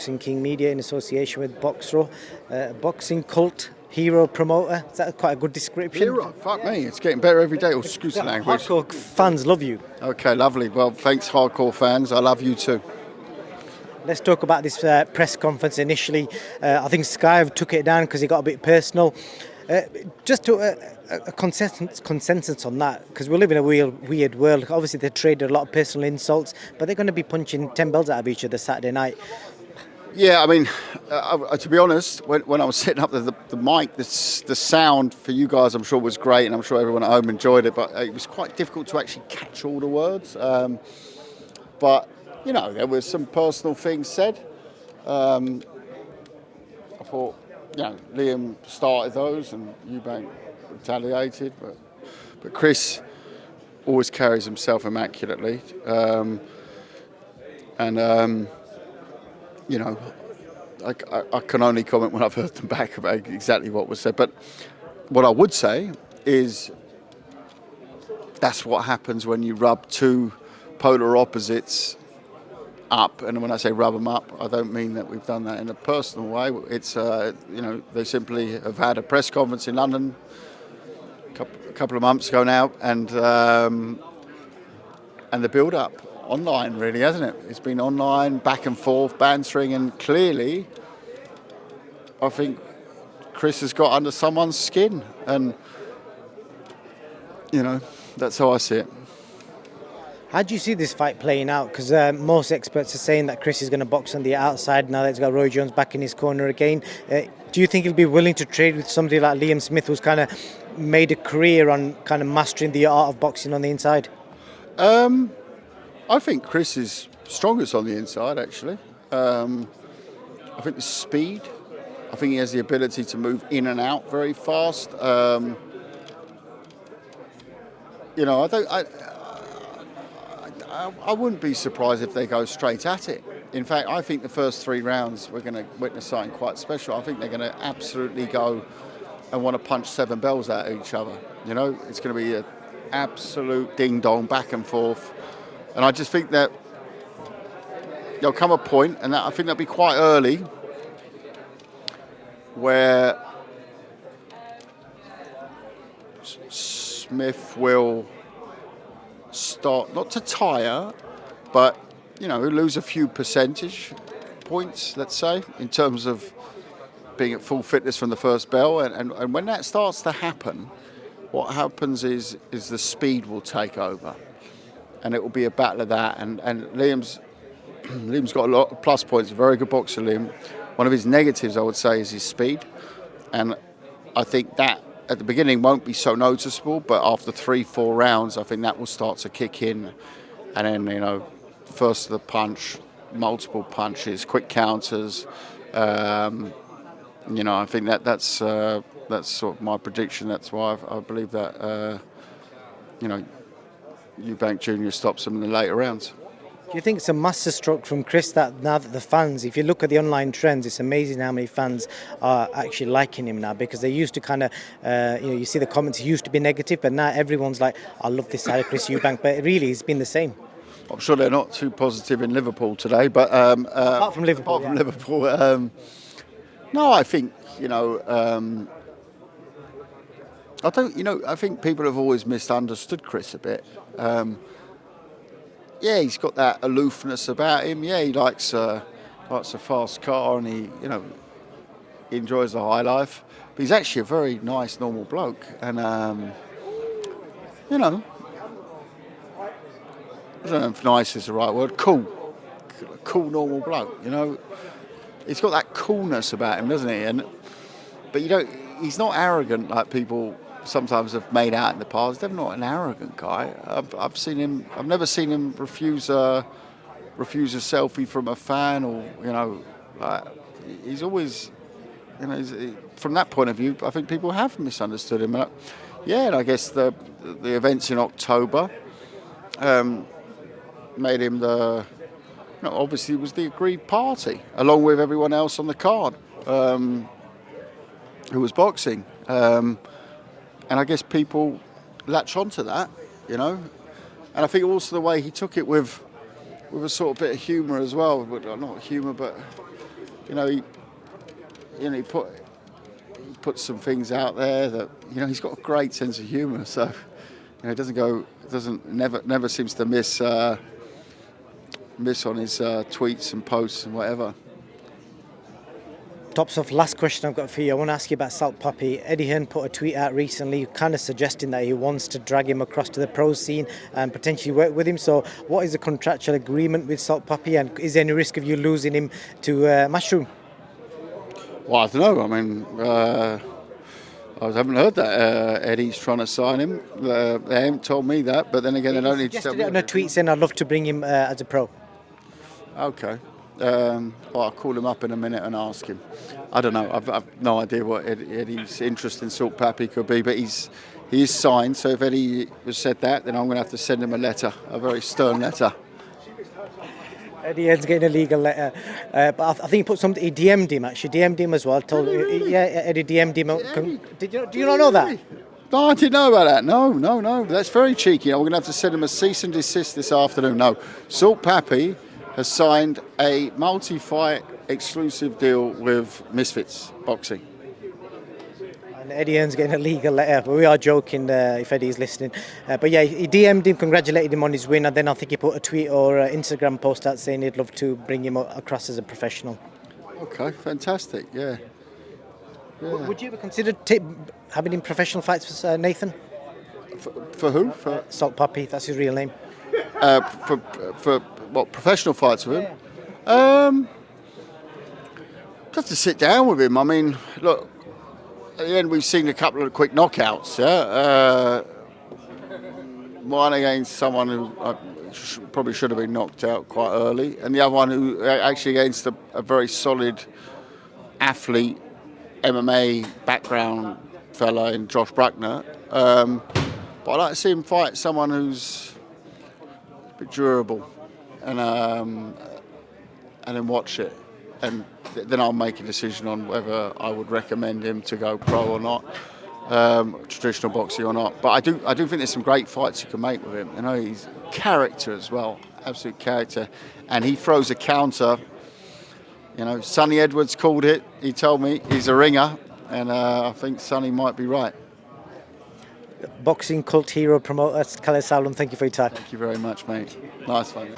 Boxing King Media in association with Boxro, boxing cult hero promoter. Is that quite a good description? Hero? Fuck me, it's getting better every day. Oh, excuse the language. Hardcore fans love you. Okay, lovely. Well, thanks, hardcore fans. I love you too. Let's talk about this press conference initially. I think Sky took it down because it got a bit personal. Just to a consensus on that, because we live in a weird world. Obviously, they traded a lot of personal insults, but they're going to be punching 10 bells out of each other Saturday night. Yeah, I mean, to be honest, when I was setting up the mic, the sound for you guys, I'm sure was great, and I'm sure everyone at home enjoyed it, but it was quite difficult to actually catch all the words. But, you know, there were some personal things said. I thought, you know, Liam started those and Eubank retaliated, but Chris always carries himself immaculately. You know, I can only comment when I've heard them back about exactly what was said. But what I would say is that's what happens when you rub two polar opposites up. And when I say rub them up, I don't mean that we've done that in a personal way. It's, you know, they simply have had a press conference in London a couple of months ago now, and the build-up online, really, hasn't it? It's been online, back and forth, bantering, and clearly, I think Chris has got under someone's skin, and you know, that's how I see it. How do you see this fight playing out? Because most experts are saying that Chris is going to box on the outside now that he's got Roy Jones back in his corner again. Do you think he'll be willing to trade with somebody like Liam Smith, who's kind of made a career on kind of mastering the art of boxing on the inside? I think Chris is strongest on the inside, actually. I think the speed. I think he has the ability to move in and out very fast. You know, I wouldn't be surprised if they go straight at it. In fact, I think the first 3 rounds we're going to witness something quite special. I think they're going to absolutely go and want to punch 7 bells at each other. You know, it's going to be an absolute ding-dong back and forth. And I just think that there'll come a point, and I think that'll be quite early, where Smith will start, not to tire, but, you know, lose a few percentage points, let's say, in terms of being at full fitness from the first bell. And when that starts to happen, what happens is the speed will take over. And it will be a battle of that. And Liam's got a lot of plus points, a very good boxer, Liam. One of his negatives, I would say, is his speed. And I think that at the beginning won't be so noticeable, but after 3-4 rounds, I think that will start to kick in. And then, you know, first the punch, multiple punches, quick counters. You know, I think that's sort of my prediction. That's why I believe that, you know, Eubank Jr. stops him in the later rounds. Do you think it's a masterstroke from Chris that now that the fans, if you look at the online trends, it's amazing how many fans are actually liking him now, because they used to kind of, you know, you see the comments used to be negative, but now everyone's like, I love this side of Chris Eubank, but really it's been the same. I'm sure they're not too positive in Liverpool today, but apart from Liverpool, no, I think, you know, I think people have always misunderstood Chris a bit. Yeah, he's got that aloofness about him. Yeah, he likes a fast car, and he enjoys the high life. But he's actually a very nice, normal bloke, and you know, I don't know if nice is the right word. Cool, normal bloke. You know, he's got that coolness about him, doesn't he? But you don't. He's not arrogant like people sometimes have made out in the past. He's not an arrogant guy. I've seen him. I've never seen him refuse a selfie from a fan, or you know, like, he's always, you know, from that point of view, I think people have misunderstood him. Yeah, and I guess the events in October made him obviously it was the agreed party, along with everyone else on the card who was boxing. And I guess people latch onto that, you know. And I think also the way he took it with a sort of bit of humour as well. Not humour, but you know, he put some things out there that, you know, he's got a great sense of humour. So, you know, never seems to miss on his tweets and posts and whatever. Tops off, last question I've got for you. I want to ask you about Salt PAPI. Eddie Hearn put a tweet out recently kind of suggesting that he wants to drag him across to the pro scene and potentially work with him. So what is the contractual agreement with Salt PAPI, and is there any risk of you losing him to Mushroom? Well, I don't know. I mean, I haven't heard that Eddie's trying to sign him. They haven't told me that, but then again, they don't need to tell me. On a tweet saying I'd love to bring him as a pro. Okay. Well, I'll call him up in a minute and ask him. I don't know. I've no idea what Eddie's interest in Salt PAPI could be, but he is signed. So if Eddie has said that, then I'm going to have to send him a letter, a very stern letter. Eddie Hearn's getting a legal letter, but I think he put something. He DM'd him actually. DM'd him as well. Eddie DM'd him. Do you not know that? No, I didn't know about that. No. That's very cheeky. We're going to have to send him a cease and desist this afternoon. No, Salt PAPI has signed a multi-fight exclusive deal with Misfits Boxing. And Eddie Hearn's getting a legal letter, but we are joking if Eddie's listening. But yeah, he DM'd him, congratulated him on his win, and then I think he put a tweet or Instagram post out saying he'd love to bring him across as a professional. Okay, fantastic, yeah. Would you ever consider having him professional fights for Nathan? For who? For Salt PAPI, that's his real name. For what, professional fights with him? Just to sit down with him. I mean, look, at the end we've seen a couple of quick knockouts, yeah? One against someone who probably should have been knocked out quite early, and the other one who actually against a very solid athlete, MMA background fella in Josh Bruckner. But I'd like to see him fight someone who's a bit durable, and then watch it, and then I'll make a decision on whether I would recommend him to go pro or not, traditional boxing or not. But I do think there's some great fights you can make with him. You know, he's character as well, absolute character, and he throws a counter. You know, Sonny Edwards called it. He told me he's a ringer, and I think Sonny might be right. Boxing cult hero promoter Kalle Sauerland, thank you for your time. Thank you very much, mate. Nice one.